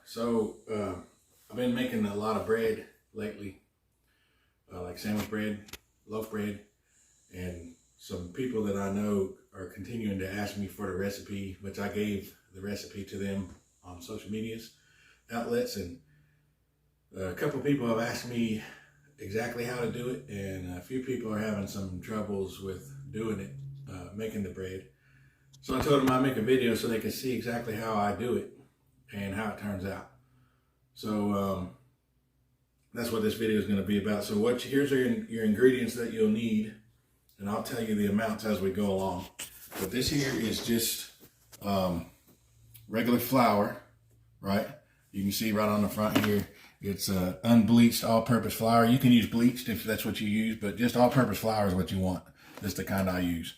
So I've been making a lot of bread lately, like sandwich bread, loaf bread, and some people that I know are continuing to ask me for the recipe, which I gave the recipe to them on social medias outlets, and a couple people have asked me exactly how to do it, and a few people are having some troubles with doing it, making the bread. So I told them I'd make a video so they could see exactly how I do it and how it turns out. So that's what this video is going to be about. So here's your ingredients that you'll need, and I'll tell you the amounts as we go along. But this here is just regular flour, right? You can see right on the front here, it's unbleached all-purpose flour. You can use bleached if that's what you use, but just all-purpose flour is what you want. That's the kind I use.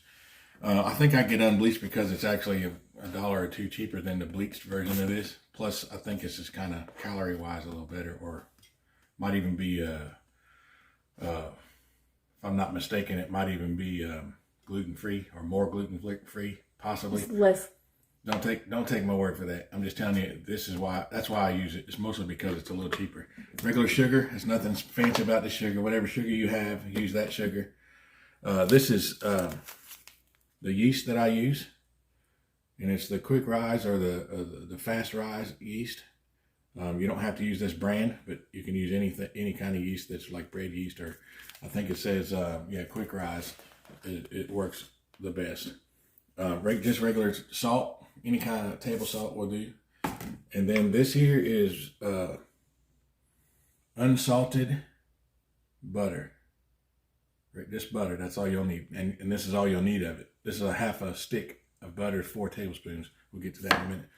I think I get unbleached because it's actually a dollar or two cheaper than the bleached version of this. Plus, I think it's just kind of calorie-wise a little better, or might even be, if I'm not mistaken, it might even be gluten-free or more gluten-free, possibly. It's less. Don't take my word for that. I'm just telling you, that's why I use it. It's mostly because it's a little cheaper. Regular sugar, there's nothing fancy about the sugar. Whatever sugar you have, use that sugar. This is the yeast that I use, and it's the quick rise or the fast rise yeast. You don't have to use this brand, but you can use any kind of yeast that's like bread yeast, or I think it says quick rise. It works the best. Just regular salt, any kind of table salt will do. And then this here is unsalted butter. Right, this butter, that's all you'll need, and this is all you'll need of it. This is a half a stick of butter, 4 tablespoons. We'll get to that in a minute.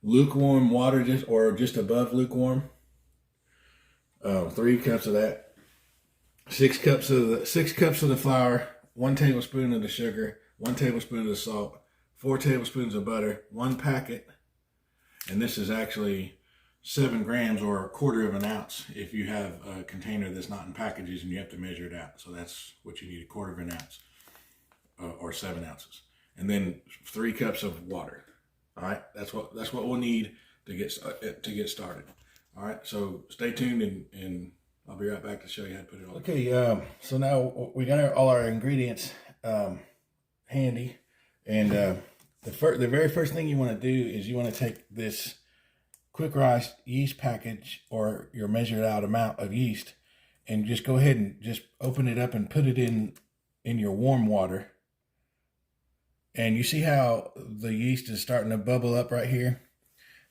Lukewarm water, just above lukewarm. 3 cups of that. 6 cups of the flour. 1 tablespoon of the sugar. 1 tablespoon of the salt. 4 tablespoons of butter. 1 packet, and this is actually 7 grams or 1/4 of an ounce if you have a container that's not in packages and you have to measure it out. So that's what you need, 1/4 of an ounce or 7 ounces. And then 3 cups of water. All right, that's what we'll need to get started. All right, so stay tuned, and I'll be right back to show you how to put it on. Okay, so now we got all our ingredients handy, and the very first thing you want to do is you want to take this quick rise yeast package or your measured out amount of yeast, and just go ahead and just open it up and put it in your warm water. And you see how the yeast is starting to bubble up right here?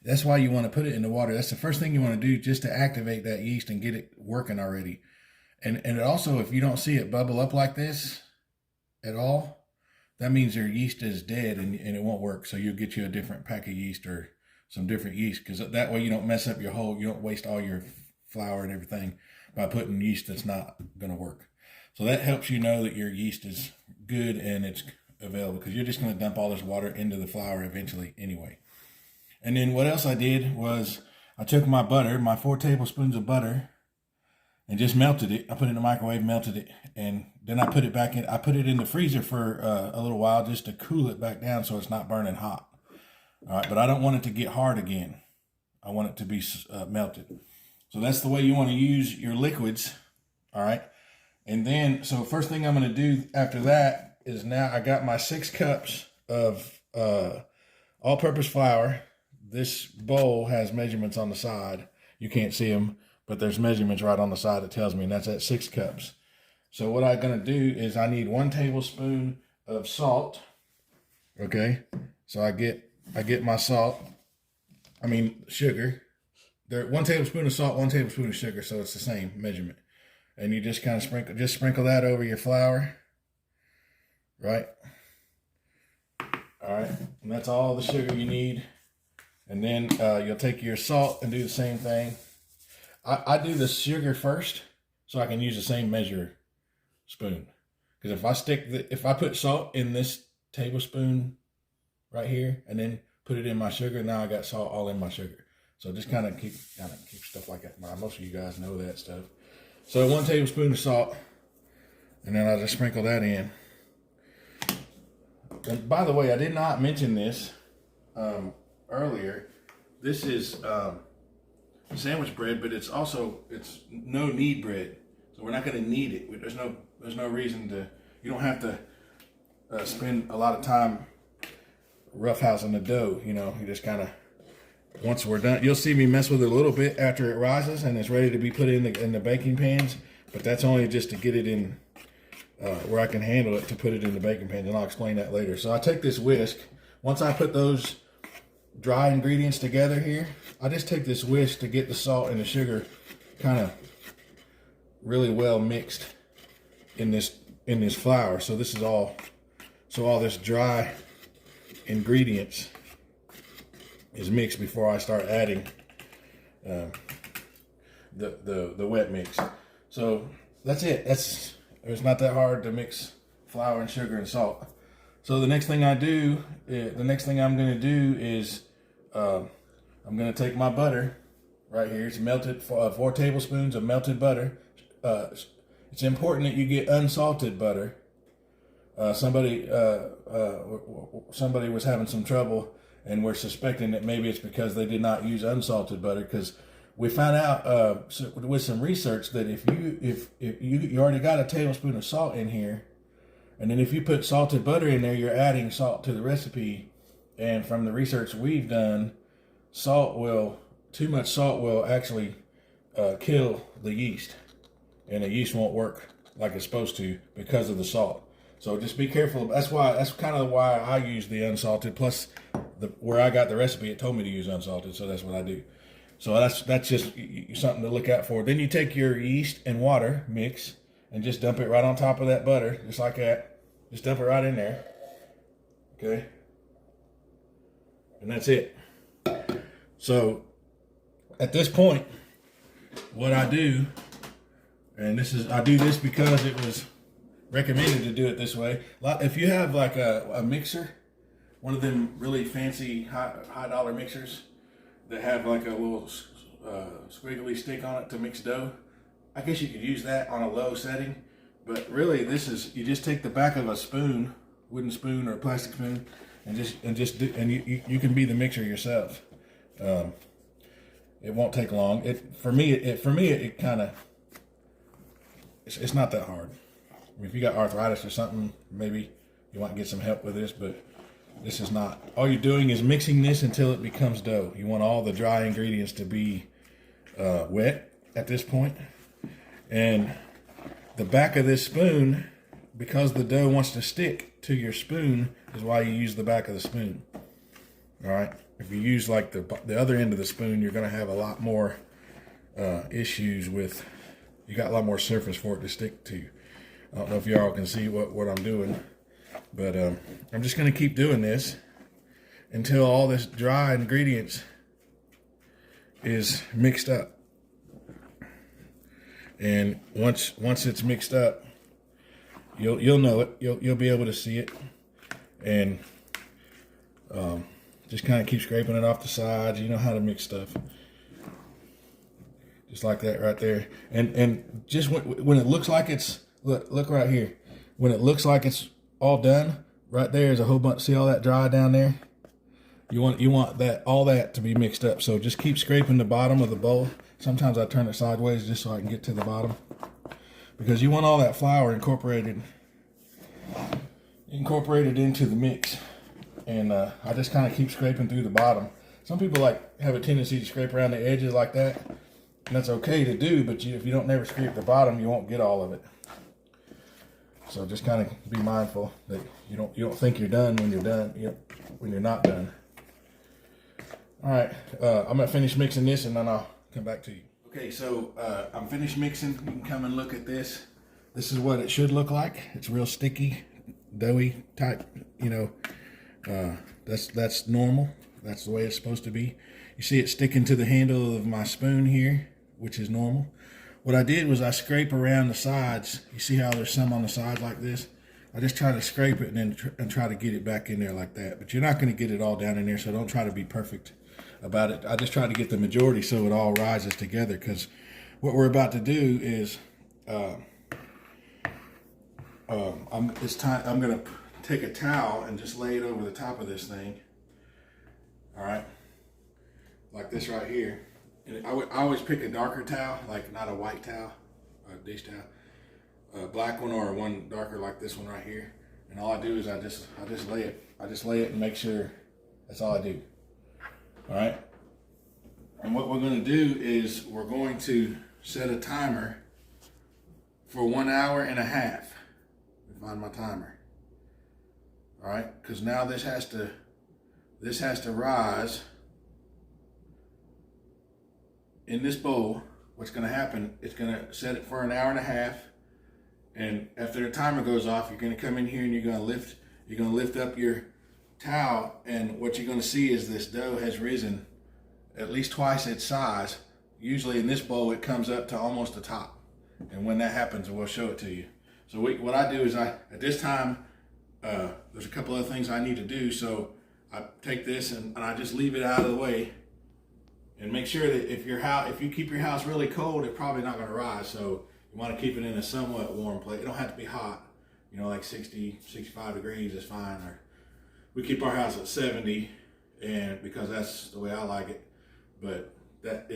That's why you want to put it in the water. That's the first thing you want to do, just to activate that yeast and get it working already. And also, if you don't see it bubble up like this at all, that means your yeast is dead and it won't work. So you'll get you a different pack of yeast or some different yeast, because that way you don't mess up you don't waste all your flour and everything by putting yeast that's not going to work. So that helps you know that your yeast is good and it's available, because you're just going to dump all this water into the flour eventually anyway. And then what else I did was I took my butter, my 4 tablespoons of butter, and just melted it. I put it in the microwave, melted it, and then I put it back in. I put it in the freezer for a little while just to cool it back down so it's not burning hot. All right, but I don't want it to get hard again. I want it to be melted. So that's the way you want to use your liquids. All right, and then so first thing I'm going to do after that is, now I got my 6 cups of all-purpose flour. This bowl has measurements on the side. You can't see them, but there's measurements right on the side that tells me, and that's at 6 cups. So what I'm going to do is I need 1 tablespoon of salt. Okay, so I get my sugar. 1 tablespoon of salt, 1 tablespoon of sugar, so it's the same measurement. And you just kind of sprinkle that over your flour. Right. All right. And that's all the sugar you need. And then you'll take your salt and do the same thing. I do the sugar first so I can use the same measure spoon. Because if I put salt in this tablespoon right here and then put it in my sugar, now I got salt all in my sugar. So just kind of keep stuff like that. Most of you guys know that stuff. So 1 tablespoon of salt, and then I'll just sprinkle that in. And by the way, I did not mention this earlier. This is sandwich bread, but it's no knead bread. So we're not going to knead it. There's no reason to. You don't have to spend a lot of time roughhousing the dough. You know, you just kind of, once we're done, you'll see me mess with it a little bit after it rises and it's ready to be put in the baking pans. But that's only just to get it in where I can handle it to put it in the baking pans, and I'll explain that later. So I take this whisk. Once I put those dry ingredients together here, I just take this whisk to get the salt and the sugar kind of really well mixed in this flour. So this is all this dry ingredients is mixed before I start adding the wet mix. So that's it. It's not that hard to mix flour and sugar and salt. So the next thing I'm going to do is I'm going to take my butter right here. It's melted, 4 tablespoons of melted butter. It's important that you get unsalted butter. Somebody was having some trouble, and we're suspecting that maybe it's because they did not use unsalted butter, because we found out with some research that if you already got a tablespoon of salt in here, and then if you put salted butter in there, you're adding salt to the recipe. And from the research we've done, too much salt will actually kill the yeast, and the yeast won't work like it's supposed to because of the salt. So just be careful. That's kind of why I use the unsalted. Plus, where I got the recipe, it told me to use unsalted, so that's what I do. So that's just something to look out for. Then you take your yeast and water mix and just dump it right on top of that butter, just like that. Just dump it right in there. Okay. And that's it. So at this point, what I do, and I do this because it was recommended to do it this way. If you have like a mixer, one of them really fancy high dollar mixers that have like a little squiggly stick on it to mix dough, I guess you could use that on a low setting. But really, you just take the back of a spoon, wooden spoon or a plastic spoon, and you can be the mixer yourself. It won't take long. It's not that hard. I mean, if you got arthritis or something, maybe you might get some help with this, but this is not. All you're doing is mixing this until it becomes dough. You want all the dry ingredients to be wet at this point. And the back of this spoon, because the dough wants to stick to your spoon, is why you use the back of the spoon. All right. If you use like the other end of the spoon, you're going to have a lot more issues with. You got a lot more surface for it to stick to. I don't know if y'all can see what I'm doing, but I'm just going to keep doing this until all this dry ingredients is mixed up. And once it's mixed up, you'll know it. You'll be able to see it, and just kind of keep scraping it off the sides. You know how to mix stuff, just like that right there. And just when it looks like it's look right here. When it looks like it's all done, right there is a whole bunch. See all that dry down there? You want all that to be mixed up. So just keep scraping the bottom of the bowl. Sometimes I turn it sideways just so I can get to the bottom, because you want all that flour incorporated into the mix. And I just kind of keep scraping through the bottom. Some people have a tendency to scrape around the edges like that, and that's okay to do. But if you don't never scrape the bottom, you won't get all of it. So just kind of be mindful that you don't think you're done when you're done. When you're not done. All right, I'm gonna finish mixing this, and then I'll come back to you. Okay, so I'm finished mixing. You can come and look at this. This is what it should look like. It's real sticky, doughy type. That's normal. That's the way it's supposed to be. You see it sticking to the handle of my spoon here, which is normal. What I did was I scrape around the sides. You see how there's some on the sides like this? I just try to scrape it and try to get it back in there like that. But you're not going to get it all down in there, so don't try to be perfect about it. I just try to get the majority so it all rises together, because what we're about to do is I'm going to take a towel and just lay it over the top of this thing. All right, like this right here. And I always pick a darker towel, like not a white towel, a dish towel, a black one or one darker like this one right here. And all I do is I just lay it. I just lay it and make sure. That's all I do. All right. And what we're going to do is we're going to set a timer for 1 hour and a half. Find my timer. All right, because now this has to rise in this bowl. What's going to happen? It's going to set it for an hour and a half, and after the timer goes off, you're going to come in here and you're going to lift up your towel, and what you're going to see is this dough has risen at least twice its size. Usually in this bowl it comes up to almost the top, and when that happens we'll show it to you. So what I do is at this time there's a couple other things I need to do, so I take this and I just leave it out of the way, and make sure that if you keep your house really cold, it's probably not going to rise. So you want to keep it in a somewhat warm place. It don't have to be hot, like 60, 65 degrees is fine. Or we keep our house at 70, and because that's the way I like it, but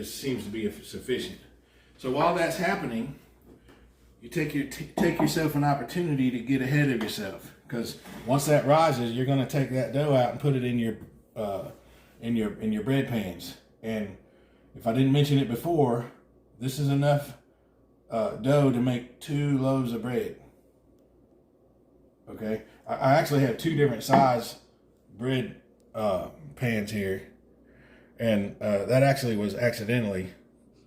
seems to be sufficient. So while that's happening, you take yourself an opportunity to get ahead of yourself, because once that rises, you're going to take that dough out and put it in your bread pans. And if I didn't mention it before, this is enough dough to make 2 loaves of bread. Okay, I actually have 2 different size bread pans here, and that actually was accidentally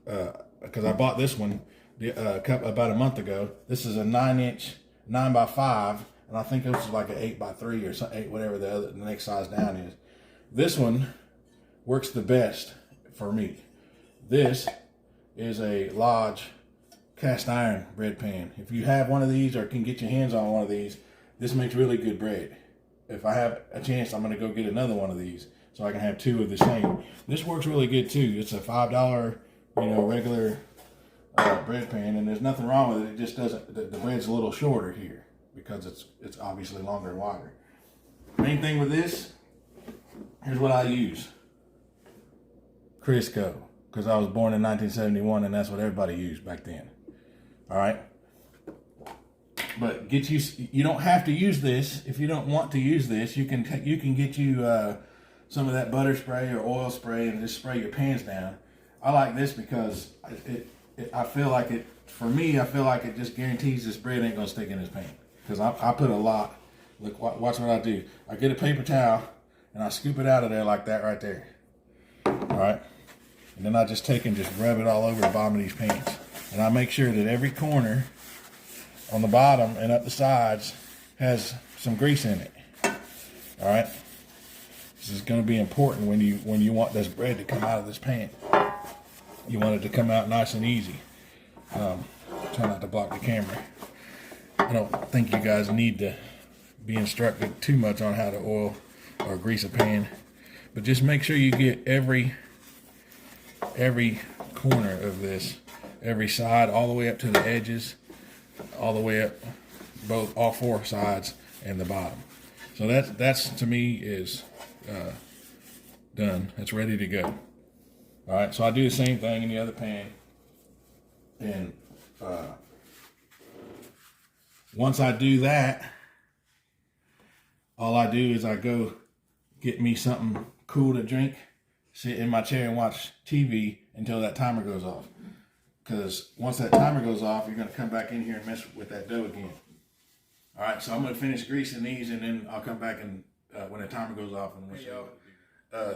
because I bought this one about a month ago. This is a 9-inch 9x5, and I think this is like an 8x3 or something, whatever the next size down is. This one works the best for me. This is a Lodge cast iron bread pan. If you have one of these or can get your hands on one of these, this makes really good bread. If I have a chance, I'm going to go get another one of these so I can have 2 of the same. This works really good too. It's a $5, regular bread pan, and there's nothing wrong with it. It just doesn't. The bread's a little shorter here because it's obviously longer and wider. Main thing with this, here's what I use: Crisco, because I was born in 1971, and that's what everybody used back then. All right. But you don't have to use this. If you don't want to use this, you can get you some of that butter spray or oil spray and just spray your pans down. I like this because I feel like it, for me, I feel like it just guarantees this bread ain't gonna stick in this pan. Because I put a lot. Look, watch what I do. I get a paper towel and I scoop it out of there like that right there. All right. And then I just take and just rub it all over the bottom of these pans. And I make sure that every corner on the bottom and up the sides has some grease in it. All right. This is going to be important when you want this bread to come out of this pan. You want it to come out nice and easy. Try not to block the camera. I don't think you guys need to be instructed too much on how to oil or grease a pan, but just make sure you get every corner of every side, all the way up to the edges, all the way up all 4 sides and the bottom. So that's to me is done. It's ready to go. All right, so I do the same thing in the other pan, and once I do that, all I do is I go get me something cool to drink, sit in my chair and watch TV until that timer goes off. Because once that timer goes off, you're going to come back in here and mess with that dough again. All right, so I'm going to finish greasing these, and then I'll come back and when the timer goes off, and we'll show you.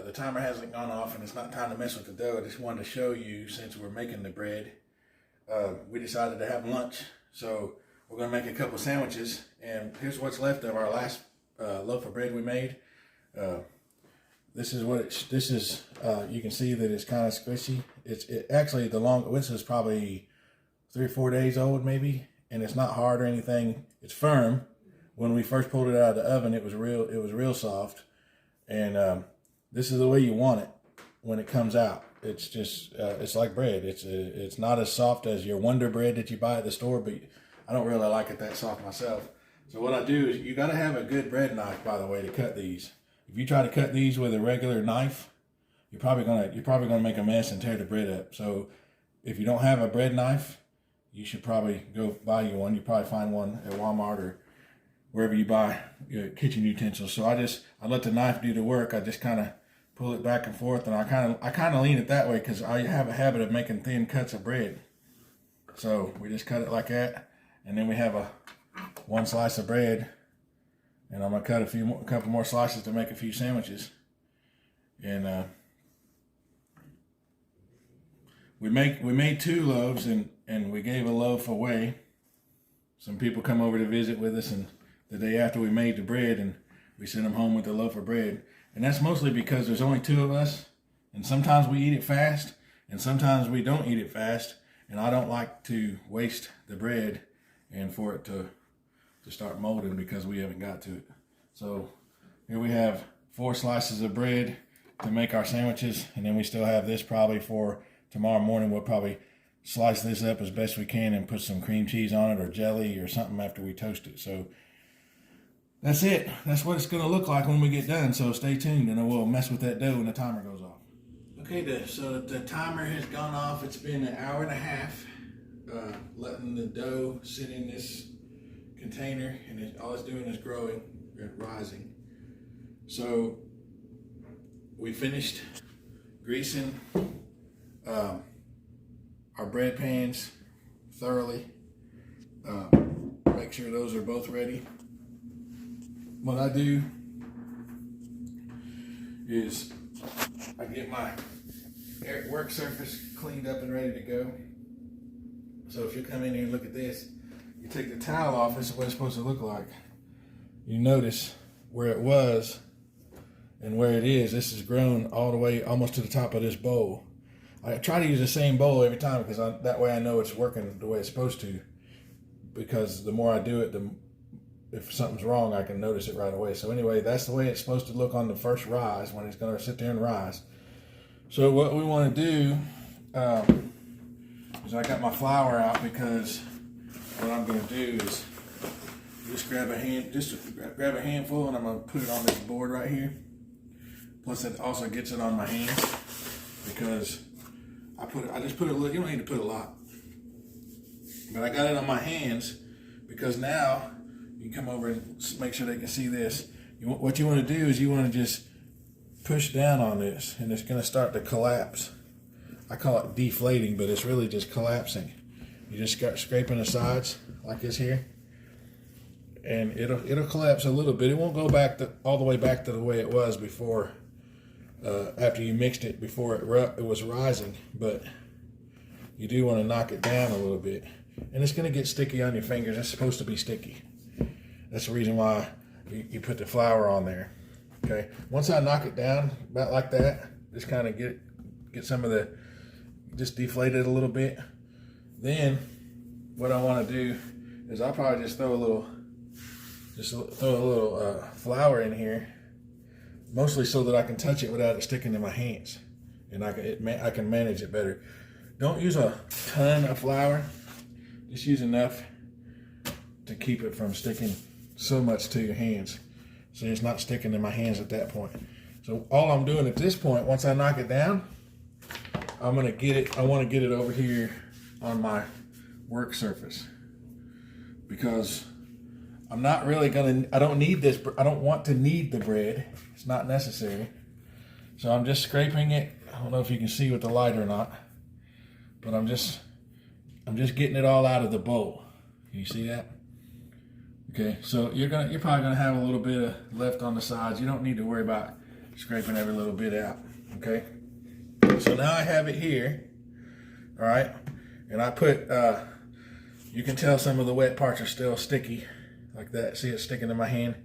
The timer hasn't gone off, and it's not time to mess with the dough. I just wanted to show you, since we're making the bread, we decided to have lunch. So we're going to make a couple sandwiches, and here's what's left of our last loaf of bread we made. This is you can see that it's kind of squishy. Actually, this is probably 3 or 4 days old maybe, and it's not hard or anything. It's firm. When we first pulled it out of the oven, it was real soft, and this is the way you want it when it comes out. It's just it's like bread. It's not as soft as your Wonder Bread that you buy at the store, but I don't really like it that soft myself. So what I do is, you got to have a good bread knife, by the way, to cut these. If you try to cut these with a regular knife, you're probably gonna make a mess and tear the bread up. So if you don't have a bread knife, you should probably go buy you one. You probably find one at Walmart or wherever you buy your kitchen utensils. So I let the knife do the work. I just kind of pull it back and forth, and I kind of lean it that way because I have a habit of making thin cuts of bread. So we just cut it like that, and then we have one slice of bread, and I'm gonna cut a couple more slices to make a few sandwiches. And we made 2 loaves, and we gave a loaf away. Some people come over to visit with us, and the day after we made the bread, and we sent them home with a loaf of bread. And that's mostly because there's only 2 of us, and sometimes we eat it fast, and sometimes we don't eat it fast. And I don't like to waste the bread and for it to start molding because we haven't got to it. So here we have 4 slices of bread to make our sandwiches, and then we still have this probably for tomorrow morning. We'll probably slice this up as best we can and put some cream cheese on it or jelly or something after we toast it. So that's it. That's what it's going to look like when we get done. So stay tuned, and then we'll mess with that dough when the timer goes off. Okay, so the timer has gone off. It's been an hour and a half, letting the dough sit in this container, and all it's doing is growing and rising. So we finished greasing our bread pans thoroughly. Make sure those are both ready. What I do is I get my work surface cleaned up and ready to go. So if you come in here and look at this, you take the towel off, this is what it's supposed to look like. You notice where it was and where it is. This has grown all the way almost to the top of this bowl. I try to use the same bowl every time because that way I know it's working the way it's supposed to. Because the more I do it, if something's wrong, I can notice it right away. So anyway, that's the way it's supposed to look on the first rise when it's going to sit there and rise. So what we want to do is I got my flour out, because what I'm going to do is just grab a handful, and I'm going to put it on this board right here. Plus it also gets it on my hands, because I just put a little. You don't need to put a lot, but I got it on my hands because now you come over and make sure they can see this. What you want to do is you want to just push down on this, and it's going to start to collapse. I call it deflating, but it's really just collapsing. You just start scraping the sides like this here, and it'll collapse a little bit. It won't go back all the way back to the way it was before, after you mixed it, before it was rising, but you do want to knock it down a little bit. And it's going to get sticky on your fingers. It's supposed to be sticky. That's the reason why you put the flour on there. Okay. Once I knock it down about like that, just kind of get some of just deflate it a little bit. Then what I want to do is I'll probably just throw a little flour in here, mostly so that I can touch it without it sticking in my hands, and I can manage it better. Don't use a ton of flour. Just use enough to keep it from sticking so much to your hands, so it's not sticking in my hands at that point. So all I'm doing at this point, once I knock it down, I want to get it over here on my work surface, because I'm not really I don't want to knead the bread. It's not necessary. So I'm just scraping it. I don't know if you can see with the light or not, but I'm just getting it all out of the bowl. Can you see that? Okay, so you're probably gonna have a little bit left on the sides. You don't need to worry about scraping every little bit out. Okay. So now I have it here. All right, and I put. You can tell some of the wet parts are still sticky, like that. See it sticking in my hand,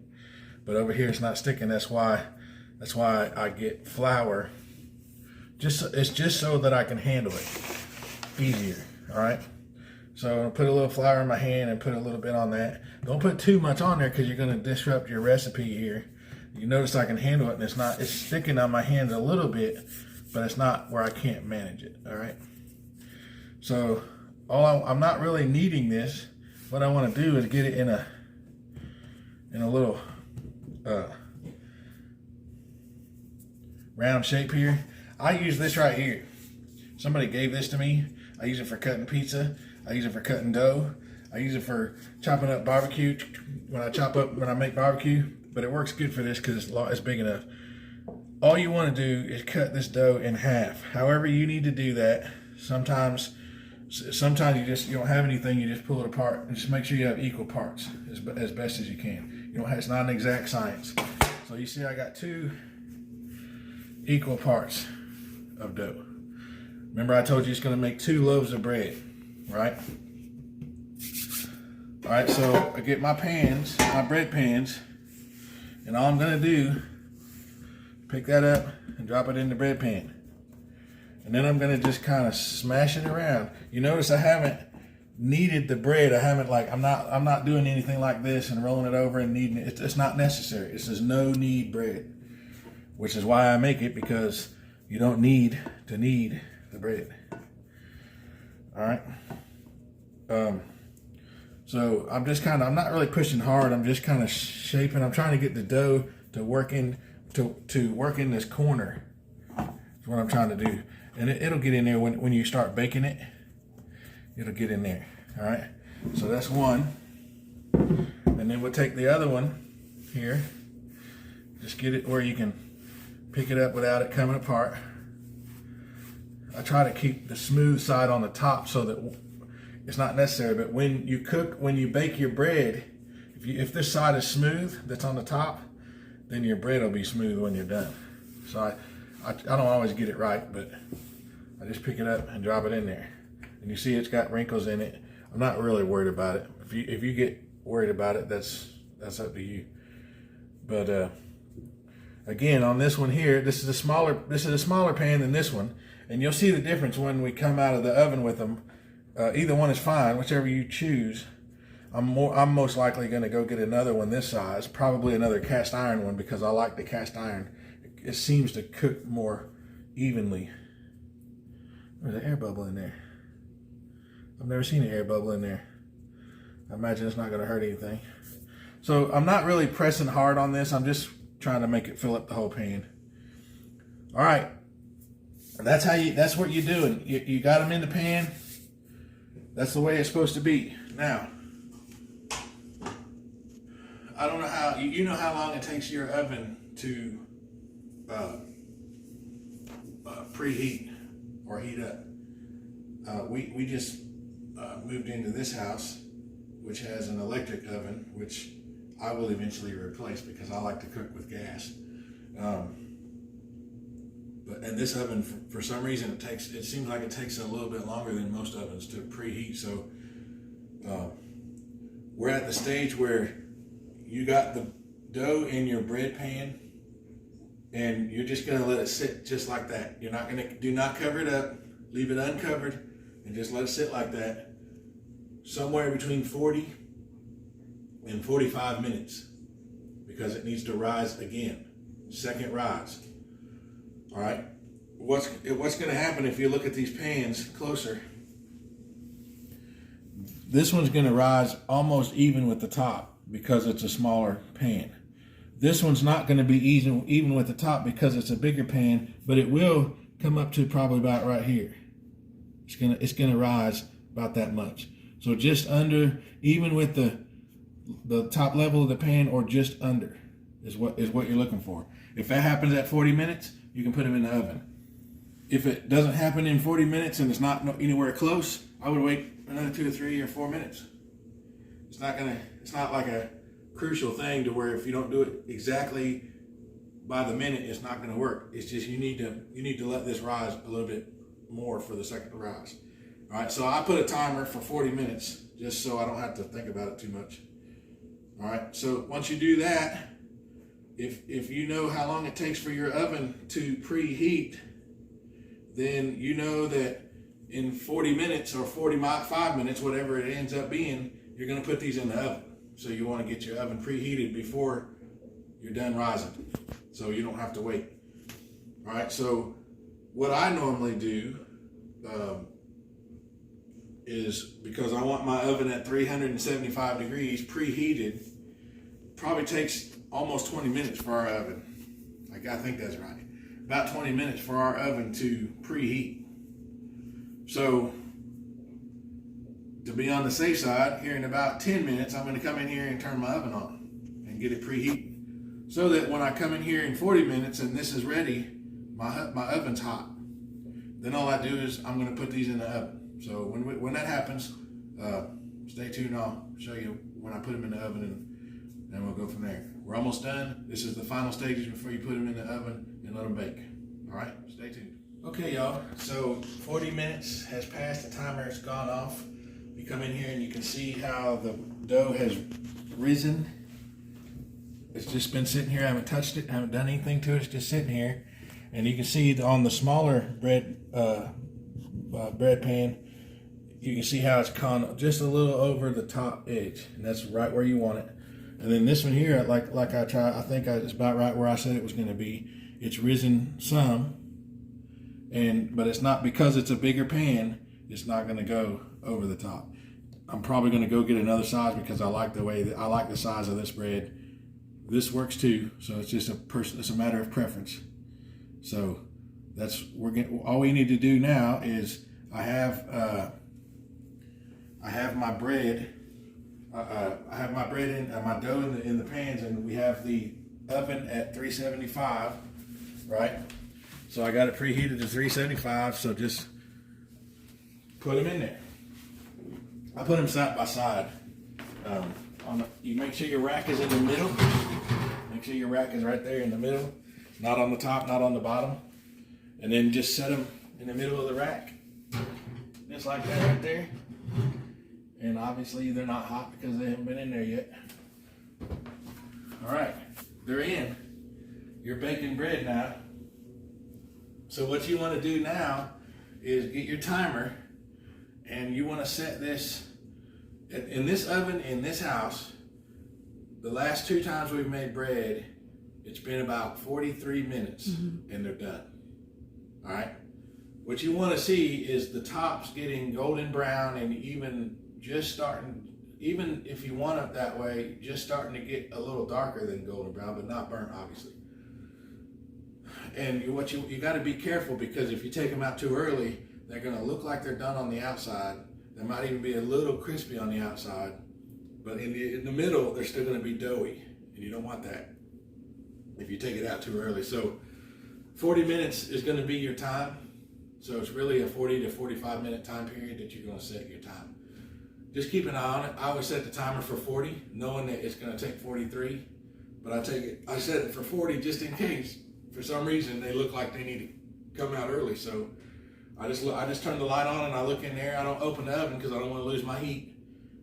but over here it's not sticking. That's why I get flour. It's just so that I can handle it easier. All right. So I'll put a little flour in my hand and put a little bit on that. Don't put too much on there because you're going to disrupt your recipe here. You notice I can handle it, and it's sticking on my hands a little bit, but it's not where I can't manage it. All right. So I'm not really kneading this. What I want to do is get it in a little round shape here. I use this right here. Somebody gave this to me. I use it for cutting pizza. I use it for cutting dough. I use it for chopping up barbecue when I make barbecue. But it works good for this because it's big enough. All you want to do is cut this dough in half. However you need to do that. Sometimes you don't have anything. You just pull it apart and just make sure you have equal parts as best as you can. It's not an exact science. So you see, I got 2 equal parts of dough. Remember, I told you it's going to make 2 loaves of bread, right? All right, so I get my pans, my bread pans, and all I'm going to do, pick that up and drop it in the bread pan. And then I'm going to just kind of smash it around. You notice I haven't kneaded the bread. I'm not doing anything like this and rolling it over and kneading it. It's not necessary. It says no knead bread, which is why I make it, because you don't need to knead the bread. All right. So I'm not really pushing hard. I'm just kind of shaping. I'm trying to get the dough to work in this corner. That's what I'm trying to do. And it'll get in there when you start baking it. It'll get in there. All right. So that's one. And then we'll take the other one here. Just get it where you can pick it up without it coming apart. I try to keep the smooth side on the top so that it's not necessary. But when you bake your bread, if this side is smooth, that's on the top, then your bread will be smooth when you're done. So I don't always get it right, but I just pick it up and drop it in there. And you see it's got wrinkles in it. I'm not really worried about it. If you get worried about it, that's up to you. But again, on this one here, this is a smaller pan than this one, and you'll see the difference when we come out of the oven with them. Either one is fine, whichever you choose. I'm most likely going to go get another one this size, probably another cast iron one, because I like the cast iron. It seems to cook more evenly. There's an air bubble in there. I've never seen an air bubble in there. I imagine it's not going to hurt anything. So I'm not really pressing hard on this. I'm just trying to make it fill up the whole pan. All right. That's what you're doing. You got them in the pan. That's the way it's supposed to be. Now, I don't know how, you know how long it takes your oven to preheat or heat up. We just moved into this house, which has an electric oven, which I will eventually replace because I like to cook with gas. And this oven, for some reason, it seems like it takes a little bit longer than most ovens to preheat. So we're at the stage where you got the dough in your bread pan, and you're just gonna let it sit just like that. Do not cover it up, leave it uncovered, and just let it sit like that, somewhere between 40 and 45 minutes, because it needs to rise again, second rise. All right, what's going to happen if you look at these pans closer? This one's going to rise almost even with the top because it's a smaller pan. This one's not going to be even with the top because it's a bigger pan, but it will come up to probably about right here. It's going to rise about that much. So just under, even with the top level of the pan, or just under is what you're looking for. If that happens at 40 minutes, you can put them in the oven. If it doesn't happen in 40 minutes and it's not anywhere close, I would wait another 2 or 3 or 4 minutes. It's not like a crucial thing to where if you don't do it exactly by the minute, it's not going to work. It's just you need to let this rise a little bit more for the second rise. All right, so I put a timer for 40 minutes just so I don't have to think about it too much. All right, so once you do that, if you know how long it takes for your oven to preheat, then you know that in 40 minutes or 45 minutes, whatever it ends up being, you're going to put these in the oven. So you want to get your oven preheated before you're done rising, so you don't have to wait. All right, so what I normally do is, because I want my oven at 375 degrees preheated, probably takes almost 20 minutes for our oven. I think that's right. about 20 minutes for our oven to preheat. So to be on the safe side, here in about 10 minutes, I'm going to come in here and turn my oven on and get it preheat, so that when I come in here in 40 minutes and this is ready, my oven's hot. Then all I do is I'm going to put these in the oven. So when that happens, stay tuned. I'll show you when I put them in the oven, and we'll go from there. We're almost done. This is the final stages before you put them in the oven and let them bake. All right, stay tuned. Okay, y'all, so 40 minutes has passed, the timer has gone off. You come in here and you can see how the dough has risen. It's just been sitting here. I haven't touched it, I haven't done anything to it. It's just sitting here. And you can see on the smaller bread pan, you can see how it's gone just a little over the top edge, and that's right where you want it. And then this one here, like I think it's about right where I said it was going to be. It's risen some, but it's not, because it's a bigger pan, it's not going to go over the top. I'm probably going to go get another size because I like the size of this bread. This works too, so it's just it's a matter of preference. So all we need to do now is I have my bread. I have my bread in my dough in the pans, and we have the oven at 375, right? So I got it preheated to 375. So just put them in there. I put them side by side. You make sure your rack is in the middle. Make sure your rack is right there in the middle, not on the top, not on the bottom. And then just set them in the middle of the rack, just like that right there. And obviously they're not hot because they haven't been in there yet. All right, they're in. You're baking bread now. So what you want to do now is get your timer, and you want to set this in this oven in this house. The last 2 times we've made bread, it's been about 43 minutes, and they're done. All right. What you want to see is the tops getting golden brown, and even if you want it that way, just starting to get a little darker than golden brown, but not burnt, obviously. And you got to be careful, because if you take them out too early, they're going to look like they're done on the outside. They might even be a little crispy on the outside, but in the middle, they're still going to be doughy, and you don't want that if you take it out too early. So 40 minutes is going to be your time. So it's really a 40 to 45 minute time period that you're going to set your time. Just keep an eye on it. I always set the timer for 40, knowing that it's going to take 43, but I set it for 40 just in case for some reason they look like they need to come out early. So I just turn the light on and I look in there. I don't open the oven because I don't want to lose my heat.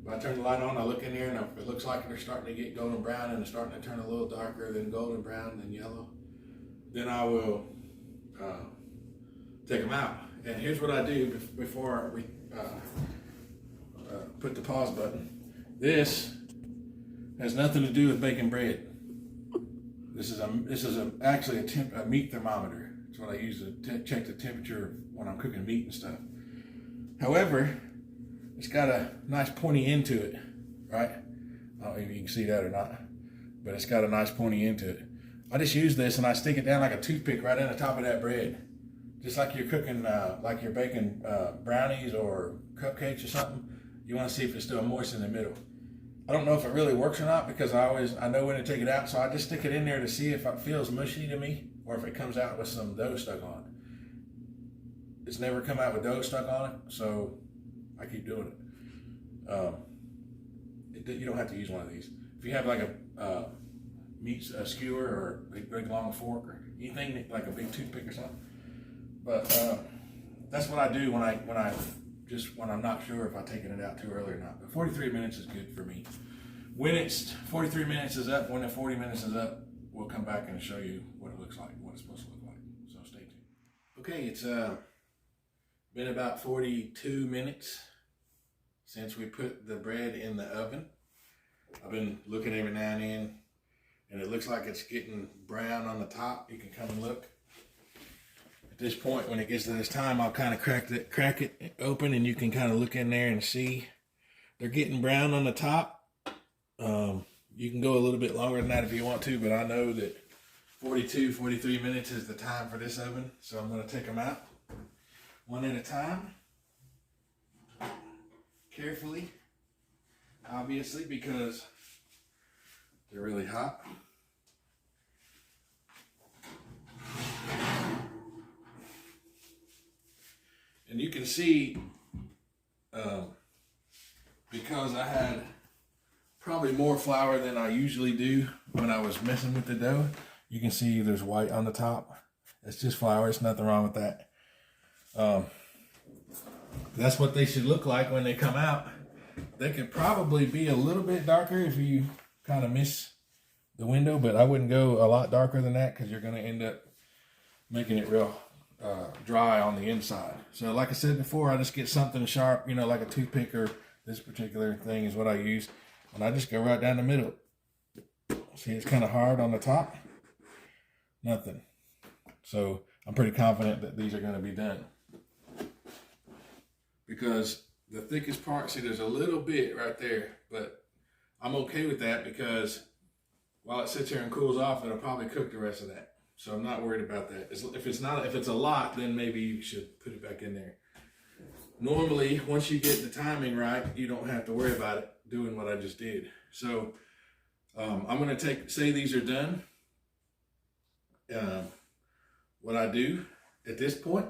But I turn the light on, I look in there, and it looks like they're starting to get golden brown, and they're starting to turn a little darker than golden brown than yellow. Then I will take them out. And here's what I do before we put the pause button. This has nothing to do with baking bread. This is actually a meat thermometer. It's what I use to check the temperature when I'm cooking meat and stuff. However, it's got a nice pointy end to it, right? I don't know if you can see that or not, but it's got a nice pointy end to it. I just use this and I stick it down like a toothpick right on the top of that bread. Just like you're cooking, like you're baking brownies or cupcakes or something. You want to see if it's still moist in the middle. I don't know if it really works or not, because I know when to take it out, so I just stick it in there to see if it feels mushy to me or if it comes out with some dough stuck on it. It's never come out with dough stuck on it, so I keep doing it. You don't have to use one of these. If you have like a meat skewer or a big long fork or anything like a big toothpick or something. But that's what I do when I'm not sure if I'm taking it out too early or not. But 43 minutes is good for me. When it's 43 minutes is up, when the 40 minutes is up, we'll come back and show you what it looks like, what it's supposed to look like. So stay tuned. Okay, it's been about 42 minutes since we put the bread in the oven. I've been looking every now and then, and it looks like it's getting brown on the top. You can come and look. At this point, when it gets to this time, I'll kind of crack it open, and you can kind of look in there and see they're getting brown on the top. You can go a little bit longer than that if you want to, but I know that 42, 43 minutes is the time for this oven. So I'm going to take them out one at a time, carefully, obviously, because they're really hot. And you can see, because I had probably more flour than I usually do when I was messing with the dough, you can see there's white on the top. It's just flour. It's nothing wrong with that. That's what they should look like when they come out. They could probably be a little bit darker if you kind of miss the window, but I wouldn't go a lot darker than that because you're going to end up making it real dry on the inside. So like I said before, I just get something sharp, you know, like a toothpick, or this particular thing is what I use. And I just go right down the middle. See, it's kind of hard on the top. Nothing. So I'm pretty confident that these are going to be done. Because the thickest part, see, there's a little bit right there, but I'm okay with that because while it sits here and cools off, it'll probably cook the rest of that. So I'm not worried about that. If it's a lot, then maybe you should put it back in there. Normally, once you get the timing right, you don't have to worry about it doing what I just did. So I'm going to say these are done. What I do at this point,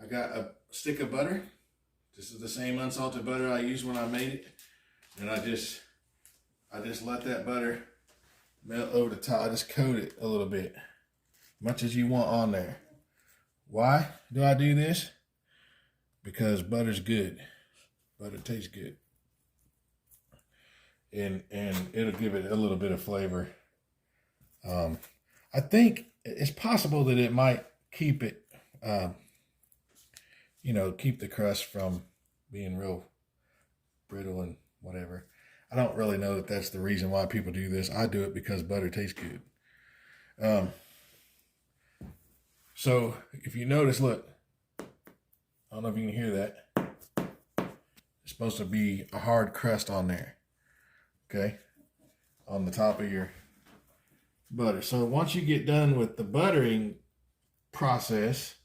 I got a stick of butter. This is the same unsalted butter I used when I made it. And I just let that butter melt over the top. I just coat it a little bit, much as you want on there. Why do I do this? Because butter's good. Butter tastes good. And it'll give it a little bit of flavor. I think it's possible that it might keep it, keep the crust from being real brittle and whatever. I don't really know that that's the reason why people do this. I do it because butter tastes good. So if you notice, look, I don't know if you can hear that. It's supposed to be a hard crust on there, okay, on the top of your butter. So once you get done with the buttering process,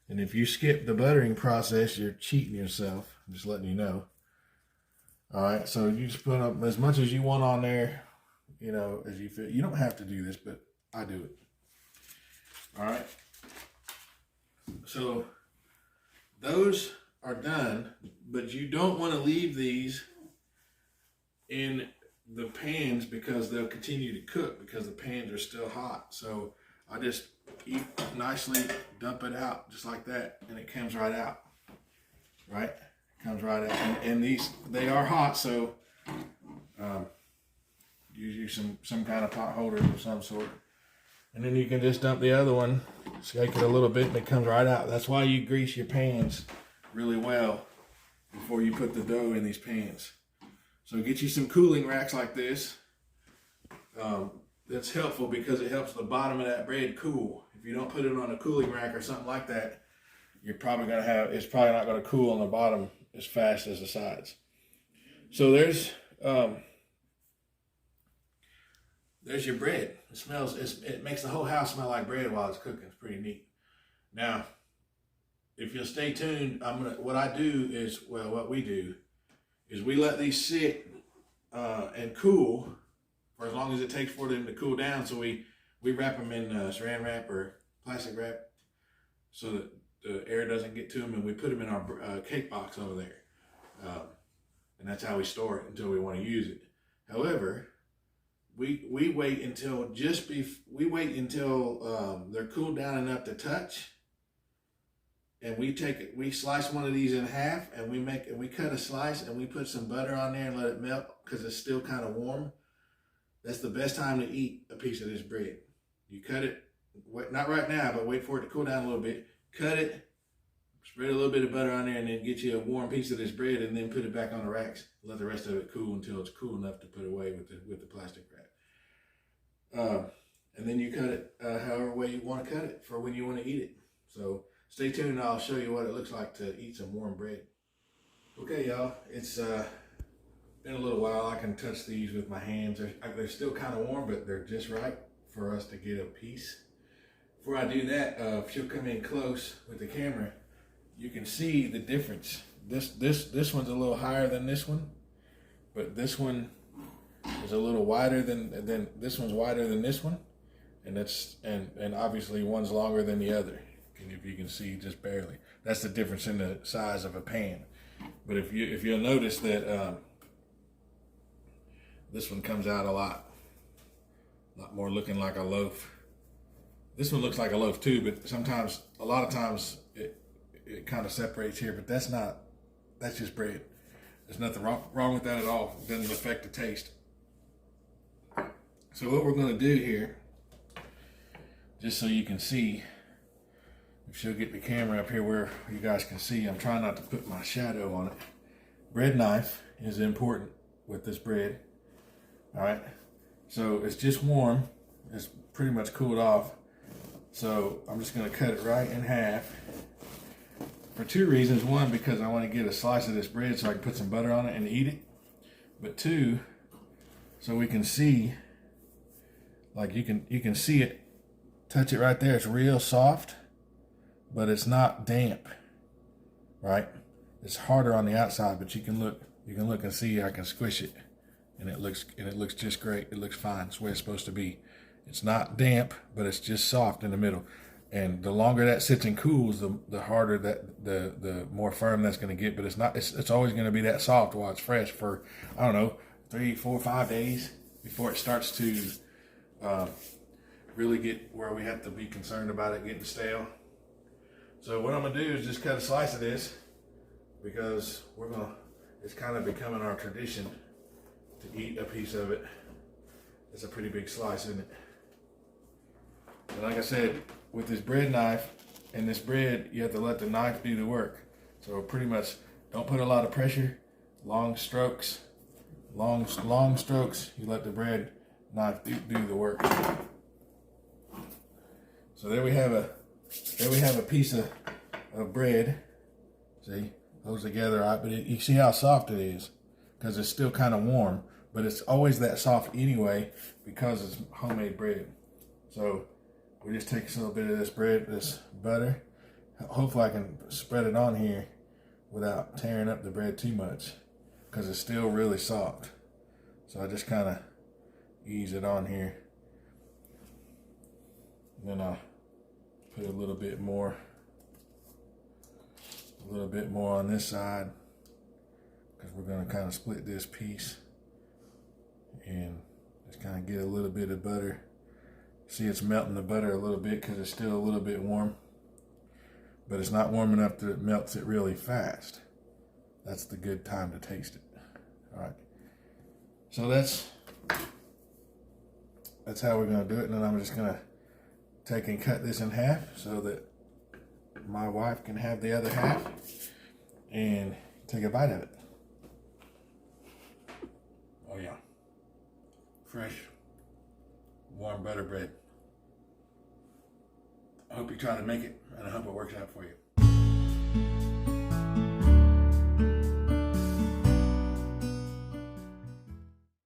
and if you skip the buttering process, you're cheating yourself. I'm just letting you know. All right, so you just put up as much as you want on there, as you fit. You don't have to do this, but I do it. All right. So those are done, but you don't want to leave these in the pans because they'll continue to cook because the pans are still hot. So I just nicely dump it out just like that, and it comes right out. Right? It comes right out. And these, they are hot, so use some kind of pot holder of some sort. And then you can just dump the other one, shake it a little bit, and it comes right out. That's why you grease your pans really well before you put the dough in these pans. So get you some cooling racks like this. That's helpful because it helps the bottom of that bread cool. If you don't put it on a cooling rack or something like that, it's probably not going to cool on the bottom as fast as the sides. So there's your bread. It makes the whole house smell like bread while it's cooking. It's pretty neat. Now, if you'll stay tuned, what we do is we let these sit and cool for as long as it takes for them to cool down. So we wrap them in saran wrap or plastic wrap so that the air doesn't get to them, and we put them in our cake box over there. And that's how we store it until we want to use it. However, we wait until they're cooled down enough to touch, and we slice one of these in half, and we cut a slice, and we put some butter on there and let it melt because it's still kind of warm. That's the best time to eat a piece of this bread. You cut it, not right now, but wait for it to cool down a little bit. Cut it, spread a little bit of butter on there, and then get you a warm piece of this bread, and then put it back on the racks. Let the rest of it cool until it's cool enough to put away with the plastic wrap. And then you cut it however way you want to cut it for when you want to eat it. So stay tuned, and I'll show you what it looks like to eat some warm bread. Okay, y'all, it's been a little while. I can touch these with my hands. They're still kind of warm, but they're just right for us to get a piece. Before I do that, if you'll come in close with the camera, you can see the difference. This one's a little higher than this one, but this one is a little wider than this one's wider than this one, and and obviously one's longer than the other. And if you can see, just barely. That's the difference in the size of a pan. But if you'll notice that this one comes out a lot more looking like a loaf. This one looks like a loaf too, but sometimes, a lot of times, it kind of separates here. But that's just bread. There's nothing wrong with that at all. It doesn't affect the taste. So what we're going to do here, just so you can see, if she'll get the camera up here where you guys can see, I'm trying not to put my shadow on it. Bread knife is important with this bread. All right, so it's just warm. It's pretty much cooled off. So I'm just going to cut it right in half for two reasons. One, because I want to get a slice of this bread so I can put some butter on it and eat it. But two, so we can see, like you can see it, touch it right there. It's real soft, but it's not damp, right? It's harder on the outside, but you can look and see I can squish it, and it looks just great. It looks fine. It's where it's supposed to be. It's not damp, but it's just soft in the middle. And the longer that sits and cools, the harder that the more firm that's going to get. But it's always going to be that soft while it's fresh for, I don't know, 3, 4, 5 days before it starts to really get where we have to be concerned about it getting stale. So what I'm gonna do is just cut a slice of this, because it's kind of becoming our tradition to eat a piece of it. It's a pretty big slice, isn't it? And like I said, with this bread knife and this bread, you have to let the knife do the work. So pretty much don't put a lot of pressure, long strokes, long strokes, you let the bread knife do the work. So there we have a piece of bread. See, goes together, right? But you see how soft it is, because it's still kind of warm, but it's always that soft anyway because it's homemade bread. So we just take a little bit of this bread, this butter. Hopefully I can spread it on here without tearing up the bread too much, because it's still really soft. So I just kind of ease it on here. And then I'll put a little bit more on this side, because we're going to kind of split this piece and just kind of get a little bit of butter. See, it's melting the butter a little bit because it's still a little bit warm, but it's not warm enough that it melts it really fast. That's the good time to taste it. All right, so that's how we're going to do it. And then I'm just going to take and cut this in half so that my wife can have the other half and take a bite of it. Oh yeah, fresh, warm butter bread. I hope you try to make it, and I hope it works out for you.